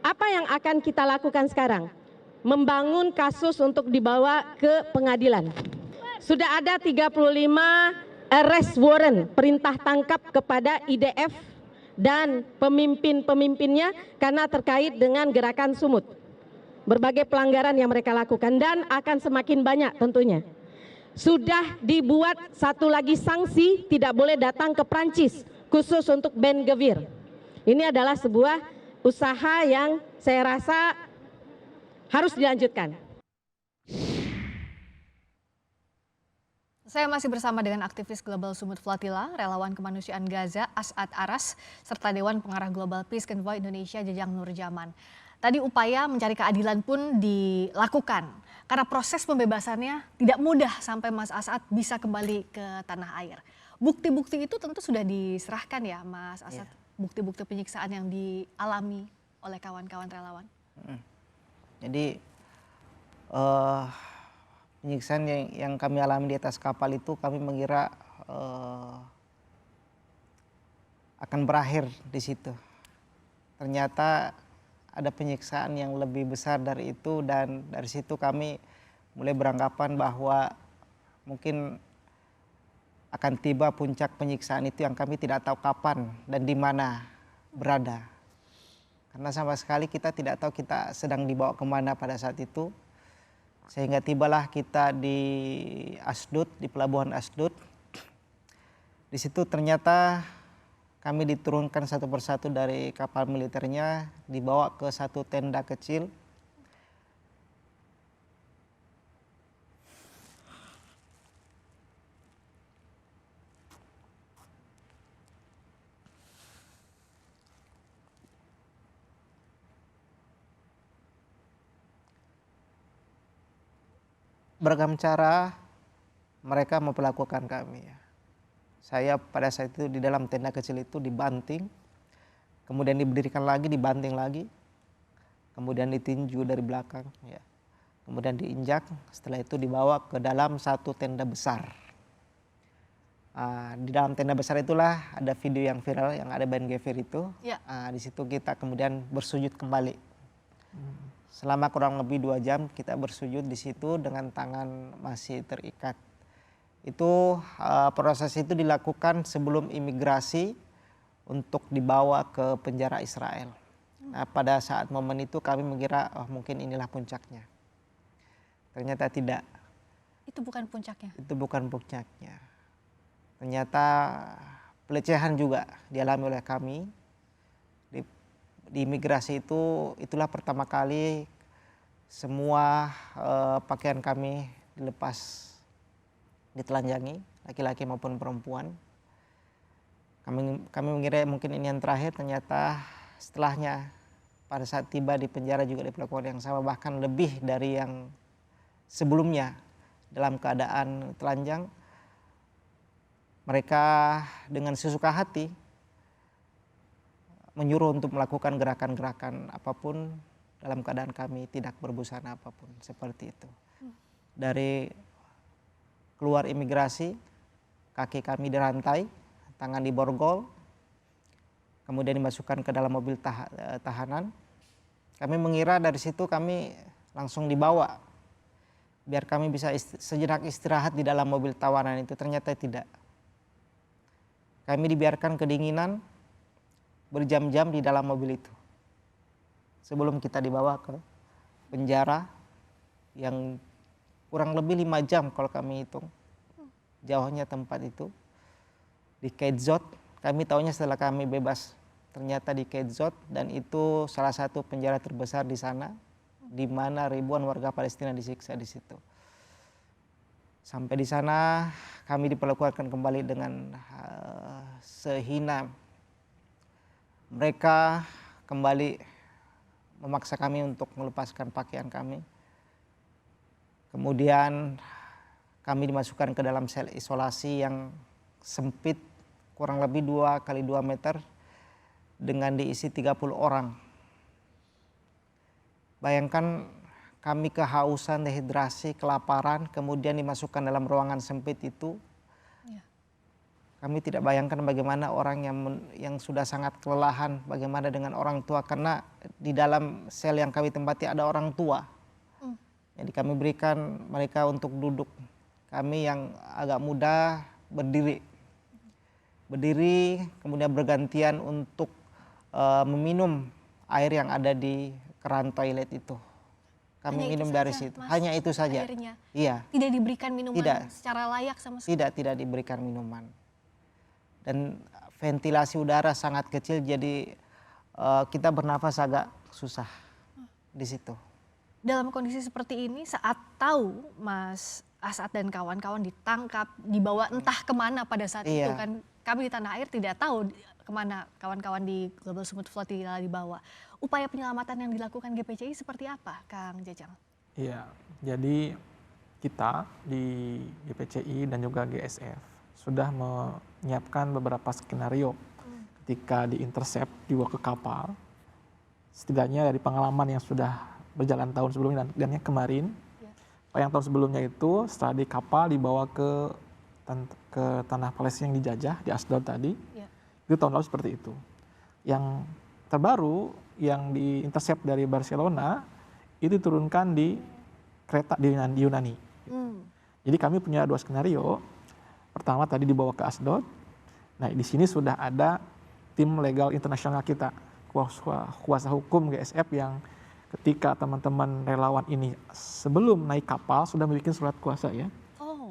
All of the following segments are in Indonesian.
Apa yang akan kita lakukan sekarang? Membangun kasus untuk dibawa ke pengadilan. Sudah ada 35 arrest warrant, perintah tangkap kepada IDF dan pemimpin-pemimpinnya karena terkait dengan gerakan Sumut. Berbagai pelanggaran yang mereka lakukan dan akan semakin banyak tentunya. Sudah dibuat satu lagi sanksi, tidak boleh datang ke Prancis khusus untuk Ben Gvir. Ini adalah sebuah usaha yang saya rasa harus dilanjutkan. Saya masih bersama dengan aktivis Global Sumut Flatila, relawan kemanusiaan Gaza, As'ad Aras, serta Dewan Pengarah Global Peace Convoy Indonesia, Jajang Nurjaman. Tadi upaya mencari keadilan pun dilakukan, karena proses pembebasannya tidak mudah sampai Mas As'ad bisa kembali ke tanah air. Bukti-bukti itu tentu sudah diserahkan ya Mas As'ad, bukti-bukti penyiksaan yang dialami oleh kawan-kawan relawan. Jadi penyiksaan yang kami alami di atas kapal itu kami mengira akan berakhir di situ. Ternyata ada penyiksaan yang lebih besar dari itu, dan dari situ kami mulai beranggapan bahwa mungkin akan tiba puncak penyiksaan itu yang kami tidak tahu kapan dan di mana berada. Karena sama sekali kita tidak tahu kita sedang dibawa kemana pada saat itu. Sehingga tibalah kita di Asdod, di pelabuhan Asdod. Di situ ternyata kami diturunkan satu persatu dari kapal militernya, dibawa ke satu tenda kecil. Beragam cara mereka memperlakukan kami. Saya pada saat itu di dalam tenda kecil itu dibanting, kemudian diberdirikan lagi, dibanting lagi, kemudian ditinju dari belakang, ya. Kemudian diinjak, setelah itu dibawa ke dalam satu tenda besar. Di dalam tenda besar itulah ada video yang viral yang ada Ben Gvir itu. Ya. Di situ kita kemudian bersujud kembali. Selama kurang lebih 2 jam kita bersujud di situ dengan tangan masih terikat. Itu proses itu dilakukan sebelum imigrasi untuk dibawa ke penjara Israel. Nah, pada saat momen itu kami mengira mungkin inilah puncaknya. Ternyata tidak. Itu bukan puncaknya? Itu bukan puncaknya. Ternyata pelecehan juga dialami oleh kami. Di imigrasi itu, itulah pertama kali semua pakaian kami dilepas, ditelanjangi, laki-laki maupun perempuan. Kami mengira mungkin ini yang terakhir, ternyata setelahnya pada saat tiba di penjara juga diperlakukan yang sama, bahkan lebih dari yang sebelumnya. Dalam keadaan telanjang, mereka dengan sesuka hati menyuruh untuk melakukan gerakan-gerakan apapun dalam keadaan kami tidak berbusana apapun, seperti itu. Dari keluar imigrasi, kaki kami dirantai, tangan diborgol, kemudian dimasukkan ke dalam mobil tahanan. Kami mengira dari situ kami langsung dibawa, biar kami bisa sejenak istirahat di dalam mobil tawanan itu. Ternyata tidak. Kami dibiarkan kedinginan berjam-jam di dalam mobil itu sebelum kita dibawa ke penjara yang kurang lebih 5 jam kalau kami hitung jauhnya tempat itu, di Keitzot. Kami tahunya setelah kami bebas, ternyata di Keitzot, dan itu salah satu penjara terbesar di sana, di mana ribuan warga Palestina disiksa di situ. Sampai di sana kami diperlakukan kembali dengan sehina. Mereka kembali memaksa kami untuk melepaskan pakaian kami. Kemudian kami dimasukkan ke dalam sel isolasi yang sempit, kurang lebih 2 kali 2 meter dengan diisi 30 orang. Bayangkan kami kehausan, dehidrasi, kelaparan, kemudian dimasukkan dalam ruangan sempit itu. Kami tidak bayangkan bagaimana orang yang sudah sangat kelelahan, bagaimana dengan orang tua, karena di dalam sel yang kami tempati ada orang tua. Jadi kami berikan mereka untuk duduk. Kami yang agak muda berdiri, kemudian bergantian untuk meminum air yang ada di keran toilet itu. Kami Hanya minum itu dari saja, situ. Mas, Hanya itu saja. airnya. Iya. Tidak diberikan minuman Tidak. secara layak sama sekali. Tidak diberikan minuman. Dan ventilasi udara sangat kecil, jadi kita bernafas agak susah di situ. Dalam kondisi seperti ini, saat tahu Mas As'ad dan kawan-kawan ditangkap, dibawa entah kemana pada saat itu, Iya. kan kami di tanah air tidak tahu kemana kawan-kawan di Global Sumut Flotilla dibawa. Upaya penyelamatan yang dilakukan GPCI seperti apa, Kang Jajang? Iya, jadi kita di GPCI dan juga GSF sudah menyiapkan beberapa skenario ketika di-intercept, dibawa ke kapal. Setidaknya dari pengalaman yang sudah berjalan tahun sebelumnya dan yang kemarin, yang tahun sebelumnya itu setelah di kapal dibawa ke tanah Palestina yang dijajah di Asdod tadi, itu tahun lalu seperti itu. Yang terbaru yang di-intercept dari Barcelona itu diturunkan di kereta di Yunani. Jadi kami punya dua skenario. Pertama tadi dibawa ke Asdod. Nah di sini sudah ada tim legal internasional kita, kuasa hukum GSF yang ketika teman-teman relawan ini sebelum naik kapal sudah membuat surat kuasa ya.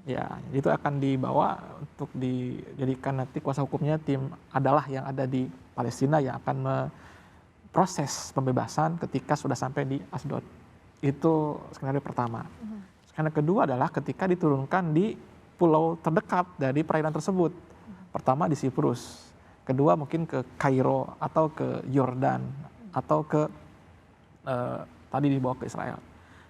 Ya, itu akan dibawa untuk dijadikan nanti kuasa hukumnya tim adalah yang ada di Palestina yang akan memproses pembebasan ketika sudah sampai di Asdod. Itu skenario pertama. Skenario kedua adalah ketika diturunkan di pulau terdekat dari perairan tersebut. Pertama di Siprus, kedua mungkin ke Kairo atau ke Yordan atau ke tadi dibawa ke Israel.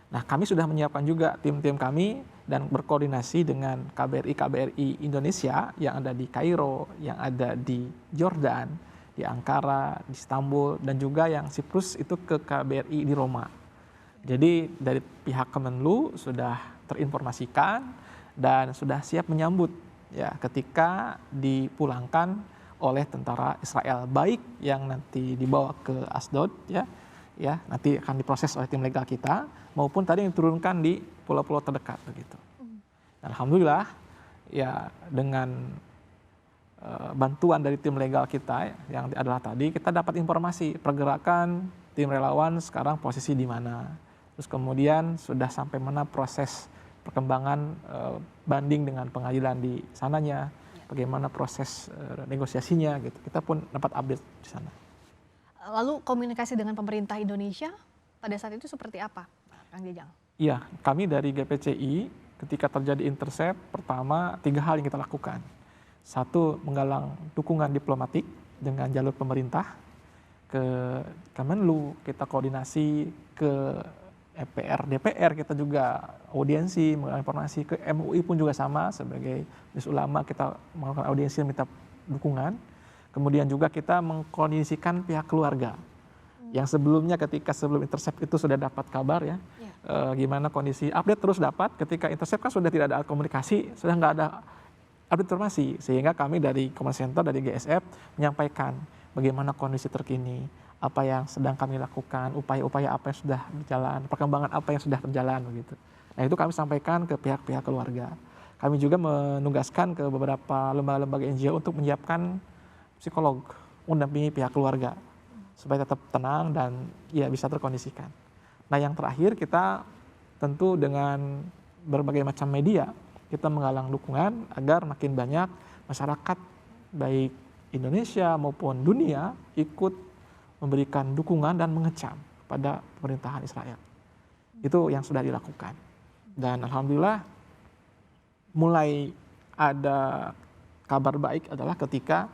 Nah kami sudah menyiapkan juga tim-tim kami dan berkoordinasi dengan KBRI Indonesia yang ada di Kairo, yang ada di Yordan, di Ankara, di Istanbul, dan juga yang Siprus itu ke KBRI di Roma. Jadi dari pihak Kemenlu sudah terinformasikan dan sudah siap menyambut ya ketika dipulangkan oleh tentara Israel, baik yang nanti dibawa ke Asdod ya nanti akan diproses oleh tim legal kita maupun tadi yang diturunkan di pulau-pulau terdekat begitu. Dan alhamdulillah ya dengan bantuan dari tim legal kita yang adalah tadi kita dapat informasi pergerakan tim relawan sekarang posisi di mana, terus kemudian sudah sampai mana proses perkembangan banding dengan pengadilan di sananya, bagaimana proses negosiasinya gitu. Kita pun dapat update di sana. Lalu komunikasi dengan pemerintah Indonesia pada saat itu seperti apa, Kang Jajang? Iya, kami dari GPCI ketika terjadi intercept, pertama 3 hal yang kita lakukan. 1, menggalang dukungan diplomatik dengan jalur pemerintah ke Kemenlu, kita koordinasi ke EPR, DPR, kita juga audiensi, menggalang informasi ke MUI pun juga sama sebagai majelis ulama kita melakukan audiensi dan minta dukungan. Kemudian juga kita mengkondisikan pihak keluarga yang sebelumnya ketika sebelum intercept itu sudah dapat kabar ya, gimana kondisi, update terus dapat, ketika intercept kan sudah tidak ada komunikasi, sudah nggak ada update informasi, sehingga kami dari Command Center, dari GSF menyampaikan bagaimana kondisi terkini, apa yang sedang kami lakukan, upaya-upaya apa yang sudah berjalan, perkembangan apa yang sudah berjalan begitu. Nah itu kami sampaikan ke pihak-pihak keluarga. Kami juga menugaskan ke beberapa lembaga-lembaga NGO untuk menyiapkan psikolog, mendampingi pihak keluarga supaya tetap tenang dan ya bisa terkondisikan. Nah yang terakhir kita tentu dengan berbagai macam media kita menggalang dukungan agar makin banyak masyarakat baik Indonesia maupun dunia ikut memberikan dukungan dan mengecam pada pemerintahan Israel. Itu yang sudah dilakukan. Dan alhamdulillah mulai ada kabar baik adalah ketika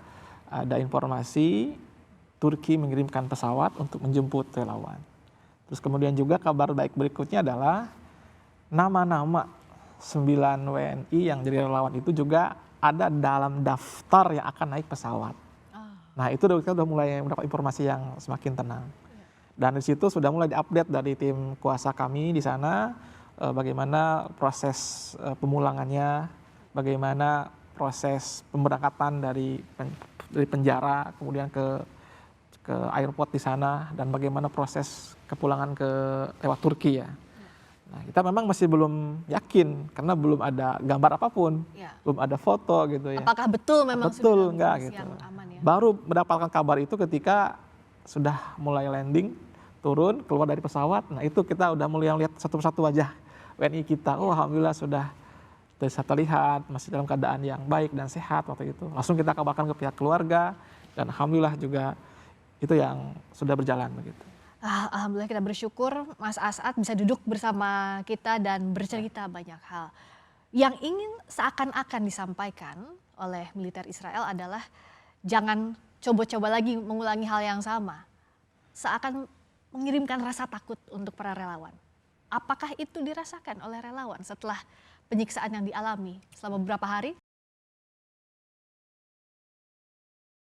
ada informasi Turki mengirimkan pesawat untuk menjemput relawan. Terus kemudian juga kabar baik berikutnya adalah nama-nama 9 WNI yang jadi relawan itu juga ada dalam daftar yang akan naik pesawat. Nah itu kita sudah mulai mendapat informasi yang semakin tenang. Dan di situ sudah mulai diupdate dari tim kuasa kami di sana bagaimana proses pemulangannya, bagaimana proses pemberangkatan dari penjara kemudian ke airport di sana dan bagaimana proses kepulangan lewat Turki ya. Nah, kita memang masih belum yakin karena belum ada gambar apapun, Ya. belum ada foto gitu ya. Apakah betul memang Betul, sudah dalam enggak kondisi gitu. yang aman ya? Baru mendapatkan kabar itu ketika sudah mulai landing, turun, keluar dari pesawat. Nah, itu kita udah mulai lihat satu-satu wajah WNI kita. Oh, alhamdulillah sudah bisa terlihat masih dalam keadaan yang baik dan sehat waktu itu. Langsung kita kabarkan ke pihak keluarga dan alhamdulillah juga itu yang sudah berjalan begitu. Alhamdulillah kita bersyukur Mas As'ad bisa duduk bersama kita dan bercerita banyak hal. Yang ingin seakan-akan disampaikan oleh militer Israel adalah jangan coba-coba lagi mengulangi hal yang sama. Seakan mengirimkan rasa takut untuk para relawan. Apakah itu dirasakan oleh relawan setelah penyiksaan yang dialami selama beberapa hari?